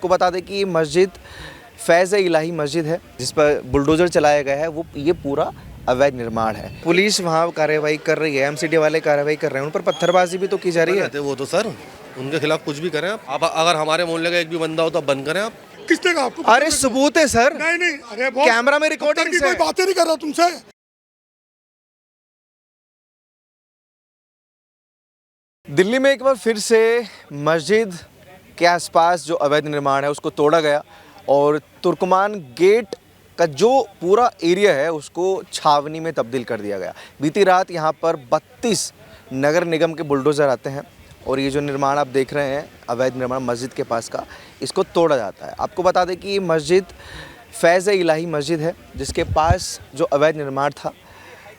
आपको बता दें कि ये मस्जिद फैज़ इलाही मस्जिद है जिस पर बुलडोज़र चलाया गया है, वो ये पूरा अवैध निर्माण है। पुलिस वहाँ कार्रवाई कर रही है, एमसीडी वाले कार्रवाई कर रहे हैं, उन पर पत्थरबाजी भी तो की जा रही है। वो तो सर उनके खिलाफ कुछ भी करें आप अगर हमारे मोहल्ले का एक भी बंदा हो तो बंद करें आप। किसने कहा आपको? अरे सबूत है सर। नहीं, अरे बहुत कैमरा में रिकॉर्डिंग की कोई बातें नहीं कर रहा तुमसे। दिल्ली में एक बार फिर से मस्जिद के आसपास जो अवैध निर्माण है उसको तोड़ा गया और तुर्कमान गेट का जो पूरा एरिया है उसको छावनी में तब्दील कर दिया गया। बीती रात यहाँ पर 32 नगर निगम के बुलडोज़र आते हैं और ये जो निर्माण आप देख रहे हैं अवैध निर्माण मस्जिद के पास का, इसको तोड़ा जाता है। आपको बता दें कि ये मस्जिद फैज़ इलाही मस्जिद है जिसके पास जो अवैध निर्माण था,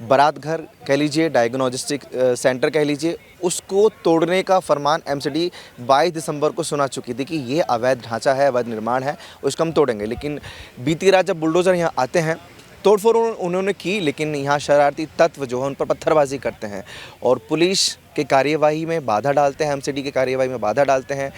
बारात घर कह लीजिए, डायग्नोस्टिक सेंटर कह लीजिए, उसको तोड़ने का फरमान एमसीडी 22 दिसंबर को सुना चुकी थी कि ये अवैध ढांचा है, अवैध निर्माण है, उसको हम तोड़ेंगे। लेकिन बीती रात जब बुलडोज़र यहाँ आते हैं, तोड़फोड़ उन्होंने की, लेकिन यहाँ शरारती तत्व जो है उन पर पत्थरबाजी करते हैं और पुलिस के कार्यवाही में बाधा डालते हैं, एमसीडी के कार्यवाही में बाधा डालते हैं।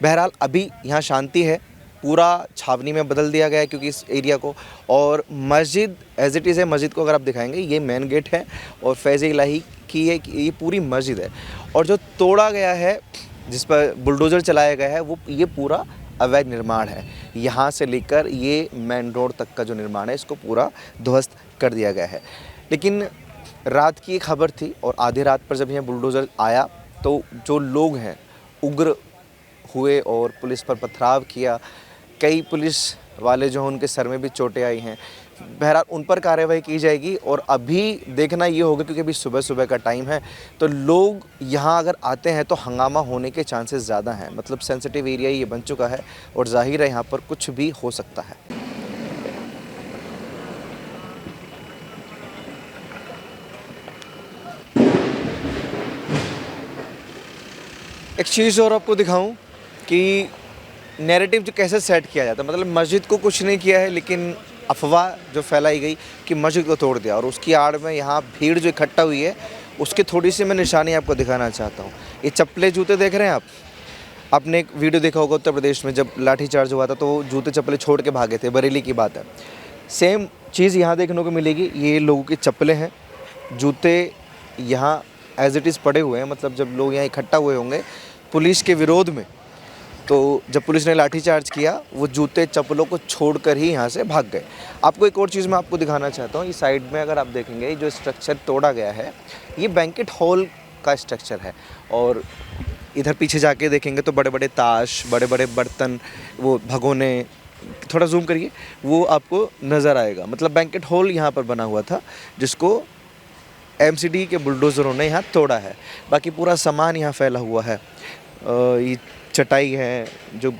बहरहाल अभी यहाँ शांति है, पूरा छावनी में बदल दिया गया है क्योंकि इस एरिया को, और मस्जिद एज इट इज़ है। मस्जिद को अगर आप दिखाएंगे, ये मेन गेट है और फैज़ इलाही की है, ये पूरी मस्जिद है। और जो तोड़ा गया है, जिस पर बुलडोज़र चलाया गया है, वो ये पूरा अवैध निर्माण है। यहाँ से लेकर ये मेन रोड तक का जो निर्माण है, इसको पूरा ध्वस्त कर दिया गया है। लेकिन रात की एक खबर थी और आधी रात पर जब यहाँ बुलडोज़र आया तो जो लोग हैं उग्र हुए और पुलिस पर पथराव किया। कई पुलिस वाले जो हैं उनके सर में भी चोटें आई हैं। बहरहाल उन पर कार्रवाई की जाएगी और अभी देखना ये होगा क्योंकि अभी सुबह सुबह का टाइम है, तो लोग यहाँ अगर आते हैं तो हंगामा होने के चांसेस ज़्यादा हैं। मतलब सेंसिटिव एरिया ये बन चुका है और जाहिर है यहाँ पर कुछ भी हो सकता है। एक चीज़ और आपको दिखाऊं कि नैरेटिव जो कैसे सेट किया जाता है। मतलब मस्जिद को कुछ नहीं किया है, लेकिन अफवाह जो फैलाई गई कि मस्जिद को तोड़ दिया और उसकी आड़ में यहाँ भीड़ जो इकट्ठा हुई है उसकी थोड़ी सी मैं निशानी आपको दिखाना चाहता हूँ। ये चप्पलें जूते देख रहे हैं आप। आपने एक वीडियो देखा होगा उत्तर प्रदेश में जब लाठीचार्ज हुआ था तो जूते चप्पलें छोड़ के भागे थे, बरेली की बात है। सेम चीज़ यहाँ देखने को मिलेगी। ये लोगों की चप्पलें हैं, जूते यहाँ एज इट इज़ पड़े हुए हैं। मतलब जब लोग यहाँ इकट्ठा हुए होंगे पुलिस के विरोध में, तो जब पुलिस ने लाठीचार्ज किया वो जूते चप्पलों को छोड़कर ही यहाँ से भाग गए। आपको एक और चीज़ मैं आपको दिखाना चाहता हूँ। ये साइड में अगर आप देखेंगे, जो स्ट्रक्चर तोड़ा गया है ये बैंकेट हॉल का स्ट्रक्चर है और इधर पीछे जाके देखेंगे तो बड़े बड़े ताश, बड़े बड़े बर्तन, वो भगोने, थोड़ा जूम करिए, वो आपको नज़र आएगा। मतलब बैंकेट हॉल यहाँ पर बना हुआ था जिसको एमसीडी के बुलडोज़रों ने यहाँ तोड़ा है। बाकी पूरा सामान यहाँ फैला हुआ है। ये चटाई है, जो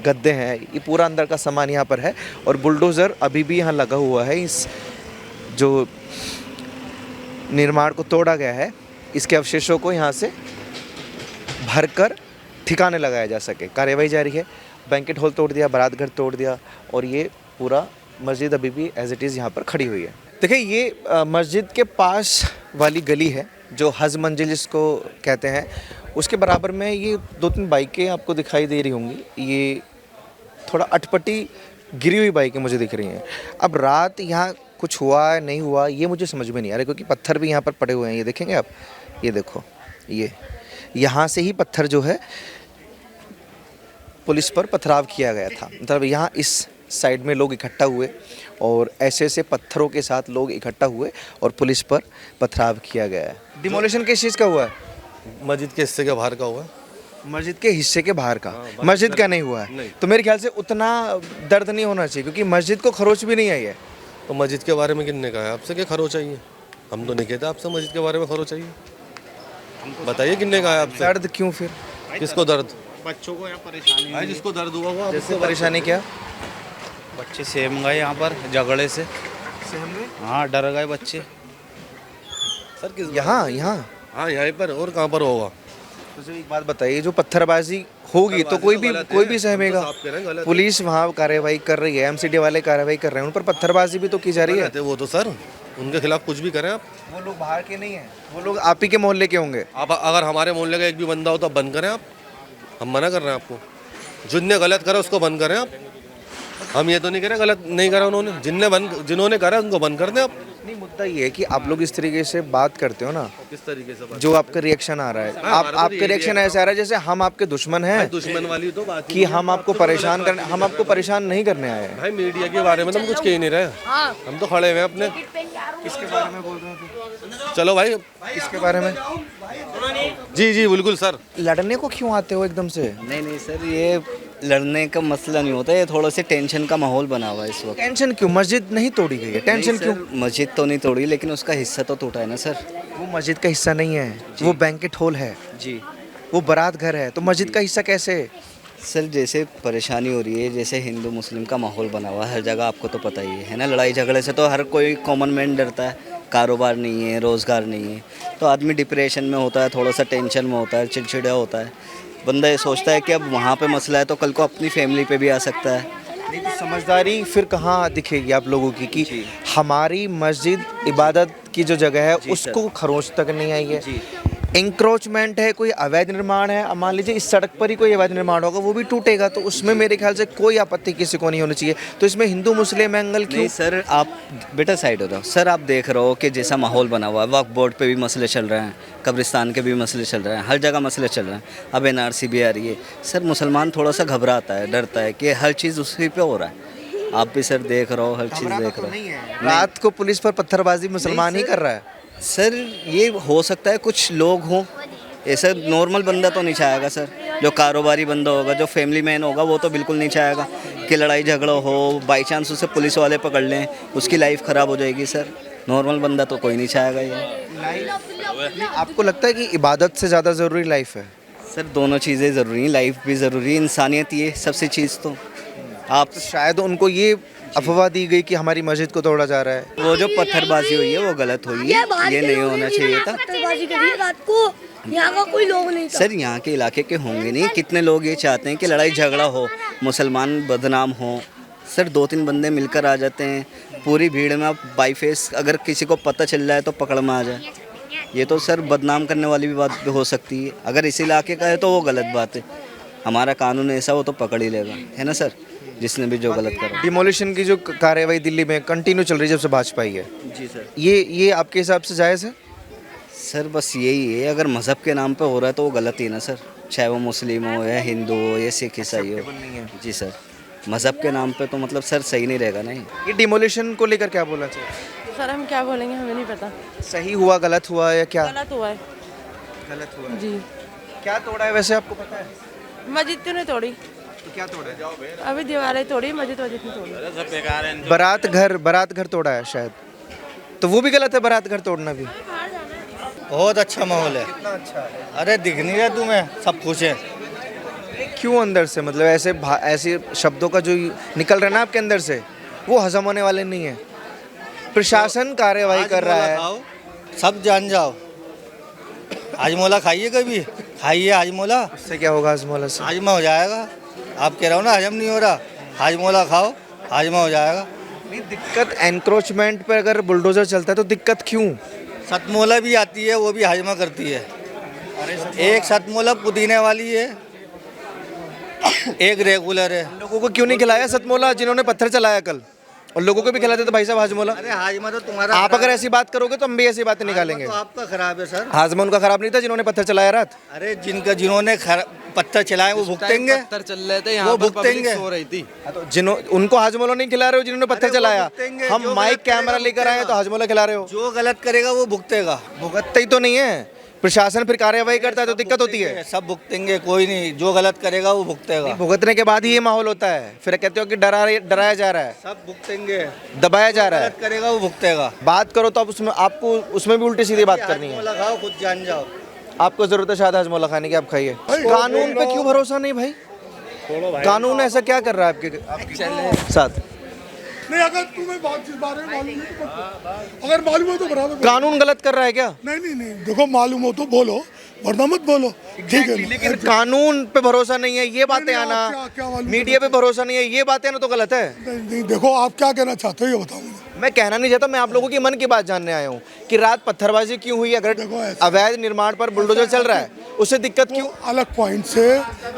गद्दे हैं, ये पूरा अंदर का सामान यहाँ पर है और बुलडोज़र अभी भी यहाँ लगा हुआ है। इस जो निर्माण को तोड़ा गया है इसके अवशेषों को यहाँ से भरकर ठिकाने लगाया जा सके। कार्रवाई जारी है। बैंकेट हॉल तोड़ दिया, बारात घर तोड़ दिया और ये पूरा मस्जिद अभी भी एज इट इज़ यहाँ पर खड़ी हुई है। देखिए, ये मस्जिद के पास वाली गली है जो हज मंजिल जिसको कहते हैं, उसके बराबर में ये 2-3 बाइकें आपको दिखाई दे रही होंगी। ये थोड़ा अटपटी गिरी हुई बाइकें मुझे दिख रही हैं। अब रात यहाँ कुछ हुआ है नहीं हुआ ये मुझे समझ में नहीं आ रहा, क्योंकि पत्थर भी यहाँ पर पड़े हुए हैं। ये देखेंगे आप, ये देखो, ये यहाँ से ही पत्थर जो है पुलिस पर पथराव किया गया था। मतलब यहाँ इस साइड में लोग इकट्ठा हुए और ऐसे ऐसे पत्थरों के साथ लोग इकट्ठा हुए और पुलिस पर पथराव किया गया है। डिमोलिशन किस चीज़ का हुआ है? मस्जिद के हिस्से के बाहर का हुआ है। मस्जिद के हिस्से के बाहर का, मस्जिद का नहीं हुआ है। तो मेरे ख्याल से उतना दर्द नहीं होना चाहिए क्योंकि मस्जिद को खरोच भी नहीं आई है। तो मस्जिद के बारे में किसने कहा है आपसे कि खरोच चाहिए? हम तो नहीं कहते आपसे मस्जिद के बारे में खरोच चाहिए। बताइए किसने कहा है आपसे? दर्द क्यों फिर? किसको दर्द? बच्चों को यहाँ परेशानी भाई जिसको दर्द हुआ वो जैसे परेशानी क्या? बच्चे सहम गए यहाँ पर झगड़े से। सहम गए? हाँ, डर गए बच्चे। सर किस यहाँ हाँ यहीं पर, और कहाँ पर होगा? तो एक बात बताइए, जो पत्थरबाजी होगी तो कोई भी सहमेगा। पुलिस वहाँ कार्रवाई कर रही है, एमसीडी वाले कार्रवाई कर रहे हैं, उन पर पत्थरबाजी भी तो की जा रही है। वो तो सर उनके खिलाफ कुछ भी करें आप। वो लोग बाहर के नहीं हैं, वो लोग आप ही के मोहल्ले के होंगे। आप अगर हमारे मोहल्ले का एक भी बंदा हो तो बंद करें आप। हम मना कर रहे हैं आपको। जिनने गलत करा उसको बंद करें आप। हम ये तो नहीं कह रहे गलत नहीं करा उन्होंने, जिन्होंने करा उनको बंद कर दें आप। नहीं, मुद्दा ये है कि आप लोग इस तरीके से बात करते हो ना, किस तरीके से बात? जो आपका रिएक्शन आ रहा है, हाँ, आप हमारा तो आपका यही रिएक्शन ऐसा आ रहा है जैसे हम आपके दुश्मन हैं, भाई दुश्मन वाली तो बात ही कि नहीं है। हम आपको परेशान करने, हम आपको परेशान नहीं करने आए हैं। भाई मीडिया के बारे में तो हम कुछ कह ही नहीं रहे, हम तो खड़े हुए हैं अपने। किसके बारे में बोल रहे हो? चलो भाई, किसके बारे में? जी जी बिल्कुल सर। लड़ने को क्यों आते हो एकदम से? नहीं सर, ये लड़ने का मसला नहीं होता, ये थोड़ा से टेंशन का माहौल बना हुआ है इस वक्त। टेंशन क्यों? मस्जिद नहीं तोड़ी गई है, टेंशन नहीं क्यों? सर, मस्जिद तो नहीं तोड़ी लेकिन उसका हिस्सा तो टूटा है ना सर। वो मस्जिद का हिस्सा नहीं है, वो बैंकेट हॉल है, जी वो बारात घर है, तो मस्जिद का हिस्सा कैसे? सर, जैसे परेशानी हो रही है, जैसे हिंदू मुस्लिम का माहौल बना हुआ है हर जगह, आपको तो पता ही है ना। लड़ाई झगड़े से तो हर कोई कॉमन मैन डरता है, कारोबार नहीं है, रोज़गार नहीं है, तो आदमी डिप्रेशन में होता है, थोड़ा सा टेंशन में होता है, चिड़चिड़ा होता है। बंदा ये सोचता है कि अब वहाँ पे मसला है तो कल को अपनी फैमिली पे भी आ सकता है। नहीं, तो समझदारी फिर कहाँ दिखेगी आप लोगों की कि हमारी मस्जिद इबादत की जो जगह है उसको खरोंच तक नहीं आई है, इंक्रोचमेंट है, कोई अवैध निर्माण है। अब मान लीजिए इस सड़क पर ही कोई अवैध निर्माण होगा, वो भी टूटेगा, तो उसमें मेरे ख्याल से कोई आपत्ति किसी को नहीं होनी चाहिए। तो इसमें हिंदू मुस्लिम एंगल क्यों? नहीं सर, आप बेटा साइड हो जाओ सर। आप देख रहे हो कि जैसा माहौल बना हुआ है, वक्फ बोर्ड पे भी मसले चल रहे हैं, कब्रिस्तान के भी मसले चल रहे हैं, हर जगह मसले चल रहे हैं। अब NRC भी आ रही है सर। मुसलमान थोड़ा सा घबराता है, डरता है कि हर चीज़ उसी पे हो रहा है। आप भी सर देख रहे हो, हर चीज़ देख रहे हो। रात को पुलिस पर पत्थरबाजी मुसलमान ही कर रहा है। सर ये हो सकता है कुछ लोग हों, ऐसा नॉर्मल बंदा तो नहीं चाहेगा सर। जो कारोबारी बंदा होगा, जो फैमिली मैन होगा, वो तो बिल्कुल नहीं चाहेगा कि लड़ाई झगड़ा हो, बाई चांस उसे पुलिस वाले पकड़ लें, उसकी लाइफ ख़राब हो जाएगी सर। नॉर्मल बंदा तो कोई नहीं चाहेगा ये। आपको लगता है कि इबादत से ज़्यादा ज़रूरी लाइफ है? सर दोनों चीज़ें ज़रूरी हैं, लाइफ भी ज़रूरी है, इंसानियत ये सबसे चीज़ तो आप। तो शायद उनको ये अफवाह दी गई कि हमारी मस्जिद को तोड़ा जा रहा है। वो जो पत्थरबाजी हुई है वो गलत हुई है, ये नहीं होना चाहिए था पत्थरबाजी करी रात को, यहाँ का कोई लोग नहीं था। सर। यहाँ के इलाके के होंगे नहीं, कितने लोग ये चाहते हैं कि लड़ाई झगड़ा हो, मुसलमान बदनाम हो। सर 2-3 बंदे मिलकर आ जाते हैं, पूरी भीड़ में आप बाई फेस अगर किसी को पता चल जाए तो पकड़ में आ जाए, ये तो सर बदनाम करने वाली भी बात हो सकती है। अगर इस इलाके का है तो वो गलत बात है। हमारा कानून ऐसा वो तो पकड़ ही लेगा, है ना सर, जिसने भी जो गलत करा। डिमोलिशन की जो कार्रवाई दिल्ली में कंटिन्यू चल रही है जब से भाजपा आई है, जी सर। ये आपके हिसाब से जायज़ है? सर बस यही है, अगर मज़हब के नाम पे हो रहा है तो वो गलत ही है ना सर, चाहे वो मुस्लिम हो या हिंदू हो या सिख ईसाई हो। जी सर, मज़हब के नाम पे तो मतलब सर सही नहीं रहेगा ना ये डिमोलिशन को लेकर क्या बोलना चाहिए? सर हम क्या बोलेंगे, हमें नहीं पता। सही हुआ, गलत हुआ या क्या? गलत हुआ है गलत हुआ है। जी। क्या तोड़ा है वैसे आपको पता है? मस्जिद क्यों नहीं तोड़ी? तो क्या तोड़ा है? अभी दीवारें तोड़ी, मस्जिद नहीं तोड़ी। बारात घर तोड़ा है शायद, तो वो भी गलत है, बारात घर तोड़ना भी। बहुत अच्छा माहौल है। कितना अच्छा है। अरे दिख नहीं रहा तुम्हें, सब खुश है। क्यों अंदर से, मतलब ऐसे शब्दों का जो निकल रहा है ना आपके अंदर से, वो हजम होने वाले नहीं है। प्रशासन कार्यवाही कर रहा है। खाओ, सब जान जाओ। हाजमोला खाइए, कभी खाइए हाजमोला, उससे क्या होगा हाजमोला से? हाजमा हो जाएगा। आप कह रहे हो ना हजम नहीं हो रहा, हाजमोला खाओ, हाजमा हो जाएगा। नहीं, दिक्कत एनक्रोचमेंट पर अगर बुलडोजर चलता है तो दिक्कत क्यों? सतमोला भी आती है, वो भी हाजमा करती है। एक सतमोला पुदीने वाली है, एक रेगुलर है। लोगों को क्यों नहीं खिलाया सतमोला जिन्होंने पत्थर चलाया कल, और लोगों को भी खिलाते तो भाई साहब हाजमोला। अरे हाजमा तो तुम्हारा, आप अगर ऐसी बात करोगे तो हम भी ऐसी बातें निकालेंगे। तो आपका खराब है सर। हाजमा उनका खराब नहीं था जिन्होंने पत्थर चलाया रात। अरे जिन्होंने पत्थर चलाए वो भुगतेंगे, पत्थर चल रहे थे, वो यहाँ पर भुगतेंगे। पब्लिक सो रही थी। तो उनको हाजमोला नहीं खिला रहे हो जिन्होंने पत्थर अरे वो चलाया। भुगतेंगे, हम जो माइक गलत करेगा कैमरा लेकर आए तो हाजमोला खिला रहे हो। जो गलत करेगा वो भुगतेगा। भुगतते ही तो नहीं है, प्रशासन फिर कार्यवाही करता है तो दिक्कत होती है। सब भुगतेंगे, कोई नहीं, जो गलत करेगा वो भुगतेगा। भुगतने के बाद ही ये माहौल होता है, फिर कहते हो कि डराया जा रहा है, सब भुगतेंगे, दबाया जा रहा है। गलत करेगा वो भुगतेगा। बात करो तो आप आपको उसमें भी उल्टी सीधी बात करनी है। हाजमोला खाओ, खुद जान जाओ। आपको जरूरत है शायद हाजमोला खाने की, आप खाइए। कानून पे क्यों भरोसा नहीं भाई? कानून ऐसा क्या कर रहा है आपके साथ? नहीं, अगर तुम्हें बात इस बारे में मालूम है तो बताओ। अगर मालूम है तो बराबर बोलो। कानून गलत कर रहा है क्या? नहीं, देखो मालूम हो तो बोलो, वरना मत बोलो, ठीक है। लेकिन कानून पे भरोसा नहीं है, ये बातें नहीं, आना, आप क्या मालूम मीडिया पे भरोसा नहीं है, ये बातें आना तो गलत है। नहीं, देखो आप क्या कहना चाहते हो ये बताओ मुझे। मैं कहना नहीं चाहता, मैं आप लोगों की मन की बात जानने आया हूँ कि रात पत्थरबाजी क्यों हुई? अगर देखो ऐसा- अवैध निर्माण पर बुलडोजर चल रहा है उससे दिक्कत क्यों? अलग पॉइंट से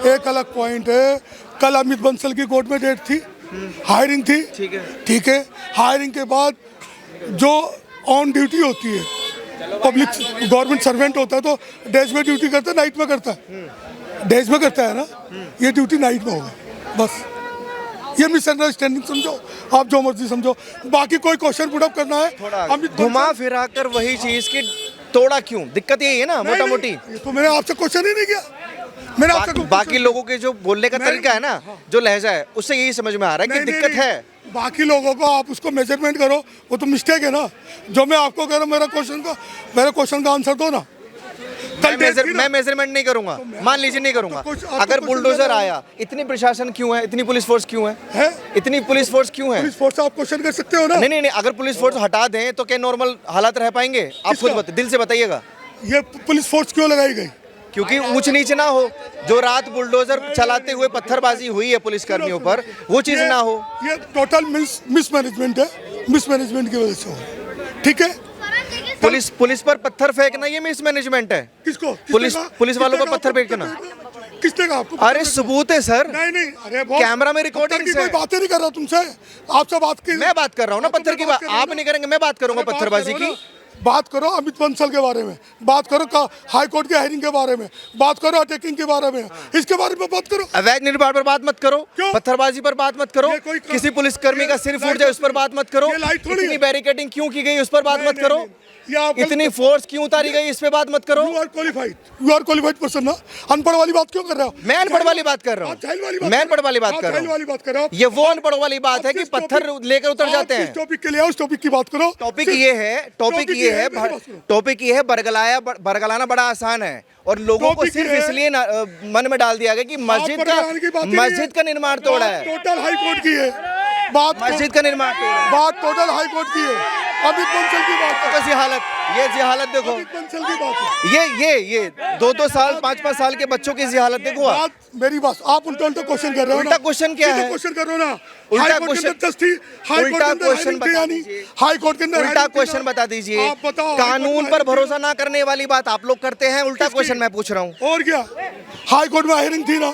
एक अलग पॉइंट है, कल अमित बंसल की कोर्ट में डेट थी, हायरिंग थी। ठीक है, हायरिंग के बाद जो ऑन ड्यूटी होती है, पब्लिक गवर्नमेंट सर्वेंट होता है तो डेज में ड्यूटी करता है, नाइट में करता है, डेज में करता है ना, ये ड्यूटी नाइट में होगा। बस ये मिसअंडरस्टैंडिंग समझो, आप जो मर्जी समझो, बाकी कोई क्वेश्चन पुट अप करना है अमित घुमा फिरा कर वही चीज की तोड़ा क्यों, दिक्कत यही है ना मोटा मोटी। तो मैंने आपसे क्वेश्चन ही नहीं किया, मैंने आपसे बाकी लोगों के जो बोलने का तरीका है ना, जो लहजा है, उससे यही समझ में आ रहा है कि दिक्कत है। बाकी लोगों को आप उसको मेजरमेंट करो, वो तो मिस्टेक है ना। जो मैं आपको कह रहा हूँ, मेरे क्वेश्चन का आंसर दो ना। मैं मेजरमेंट नहीं करूंगा, मान लीजिए नहीं करूंगा। अगर बुलडोजर आया, इतनी प्रशासन क्यों है, इतनी पुलिस फोर्स क्यों है? इतनी पुलिस फोर्स क्यों है? पुलिस फोर्स आप क्वेश्चन कर सकते हो ना। नहीं, अगर पुलिस फोर्स हटा दें तो क्या नॉर्मल हालात रह पाएंगे? आप खुद दिल से बताइएगा। ये पुलिस फोर्स क्यों लगाई गई? क्योंकि ऊंच नीच ना हो, जो रात बुलडोजर चलाते हुए पत्थरबाजी हुई है पुलिस कर्मियों पर, वो चीज ना हो। ये टोटल मिसमैनेजमेंट है, मिसमैनेजमेंट की वजह से हो। ठीक है, पुलिस पर पत्थर फेंकना ये मिसमैनेजमेंट है। किसको? पुलिस वालों पर पत्थर फेंकना किसने कहा आपको? अरे सबूत है सर। नहीं, अरे कैमरा में रिकॉर्डिंग कोई बातें नहीं कर रहा तुमसे, आपसे बात की। मैं बात कर रहा हूँ ना पत्थर की बात, आप नहीं करेंगे, मैं बात करूंगा पत्थरबाजी की। बात करो अमित बंसल के बारे में, बात करो हाई कोर्ट की हायरिंग के बारे में, बात करो अटैकिंग के बारे में, इसके बारे में बात करो। अवैध निर्माण पर बात मत करो, पत्थरबाजी पर बात मत करो, किसी पुलिसकर्मी का सिर फूट जाए उस पर बात मत करो, इतनी बैरिकेडिंग क्यों की गई उस पर बात मत करो, इतनी फोर्स क्यों उतारी गई इस पे बात मत करो। यू आर क्वालिफाइड पर्सन ना। अनपढ़ वाली बात क्यों कर रहे हो? मैं अनपढ़ वाली बात कर रहा हूँ, मैं अनपढ़ वाली बात कर रहा हूँ। ये वो अनपढ़ वाली बात है कि पत्थर लेकर उतर जाते हैं। टॉपिक के लिए उस टॉपिक की बात करो। टॉपिक ये है बरगलाना बड़ा आसान है और लोगों को सिर्फ इसलिए मन में डाल दिया गया कि मस्जिद का निर्माण तोड़ा है। टोटल हाई कोर्ट की है बात, मस्जिद का निर्माण बात टोटल हाई कोर्ट की है। अमित बंसल की बात है। कैसी हालत, ये हालत देखो, अमित बंसल की बात है। ये 2-2 साल 5-5 साल के बच्चों की हालत देखो। बात मेरी बात, आप उल्टा क्वेश्चन कर रहे हो। उल्टा क्वेश्चन क्या है? क्वेश्चन कर रहे हो ना। उल्टा क्वेश्चन हाई कोर्ट के अंदर उल्टा क्वेश्चन बता दीजिए। कानून पर भरोसा ना करने वाली बात आप लोग करते हैं, उल्टा क्वेश्चन मैं पूछ रहा हूँ। और क्या, हाई कोर्ट में हायरिंग थी ना,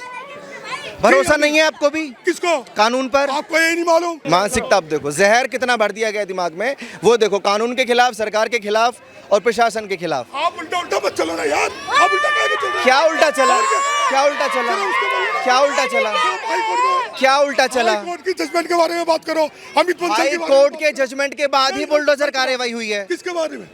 भरोसा नहीं है आपको भी? किसको? कानून पर। आपको ये नहीं मालूम? मानसिकता आप देखो, जहर कितना भर दिया गया दिमाग में, वो देखो, कानून के खिलाफ, सरकार के खिलाफ और प्रशासन के खिलाफ। आप उल्टा मत चलो ना यार, आप उल्टा चल रहे? क्या उल्टा चला? क्या उल्टा चला? क्या उल्टा चला? क्या उल्टा चला? हाई कोर्ट की जजमेंट के बारे में बात करो। अमित बंसल हाई कोर्ट के जजमेंट के बाद ही बुलडोजर कार्रवाई हुई है। किसके बारे में?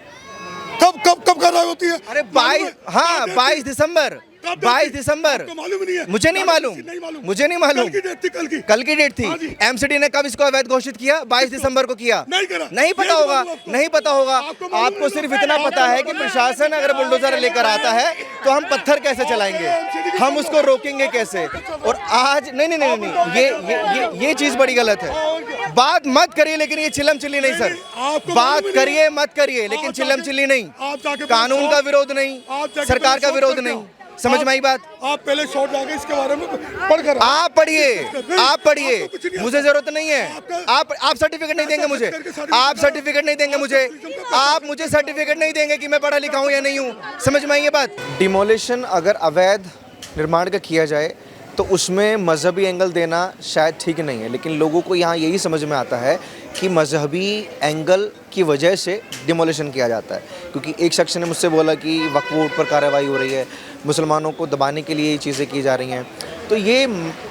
कब कार्रवाई होती है? अरे 22 दिसंबर। 22 दिसंबर। मालूम नहीं है? मुझे नहीं मालूम, मुझे नहीं मालूम। कल की डेट थी। एमसीडी ने कब इसको अवैध घोषित किया? 22 दिसंबर को किया। नहीं पता होगा, नहीं पता होगा। आपको सिर्फ इतना पता है कि प्रशासन अगर बुलडोजर लेकर आता है तो हम पत्थर कैसे चलाएंगे, हम उसको रोकेंगे कैसे। और आज नहीं, ये चीज बड़ी गलत है। बात मत करिए लेकिन ये चिल्लम चिल्ली नहीं सर, बात करिए मत करिए लेकिन चिल्लम चिल्ली नहीं, कानून का विरोध नहीं, सरकार का विरोध नहीं। समझ में आई बात? आप पहले शॉर्ट जाके इसके बारे में पढ़कर आप पढ़िए, मुझे जरूरत नहीं है। आप सर्टिफिकेट नहीं देंगे मुझे, आप सर्टिफिकेट नहीं देंगे मुझे, आप मुझे सर्टिफिकेट नहीं देंगे कि मैं पढ़ा लिखा हूँ या नहीं हूँ। समझ में आई ये बात? डिमोलिशन अगर अवैध निर्माण का किया जाए तो उसमें मजहबी एंगल देना शायद ठीक नहीं है, लेकिन लोगों को यहाँ यही समझ में आता है कि मजहबी एंगल की वजह से डिमोलिशन किया जाता है। क्योंकि एक शख्स ने मुझसे बोला कि वक्फ बोर्ड पर कार्रवाई हो रही है, मुसलमानों को दबाने के लिए ये चीज़ें की जा रही हैं। तो ये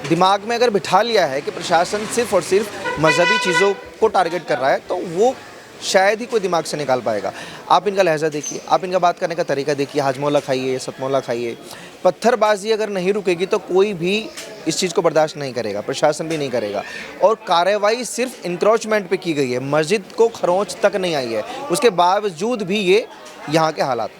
दिमाग में अगर बिठा लिया है कि प्रशासन सिर्फ़ और सिर्फ मजहबी चीज़ों को टारगेट कर रहा है, तो वो शायद ही कोई दिमाग से निकाल पाएगा। आप इनका लहजा देखिए, आप इनका बात करने का तरीका देखिए, हाजमोला खाइए, सतमोला खाइए। पत्थरबाजी अगर नहीं रुकेगी तो कोई भी इस चीज़ को बर्दाश्त नहीं करेगा, प्रशासन भी नहीं करेगा। और कार्रवाई सिर्फ इंक्रोचमेंट पे की गई है, मस्जिद को खरोंच तक नहीं आई है, उसके बावजूद भी ये यहाँ के हालात।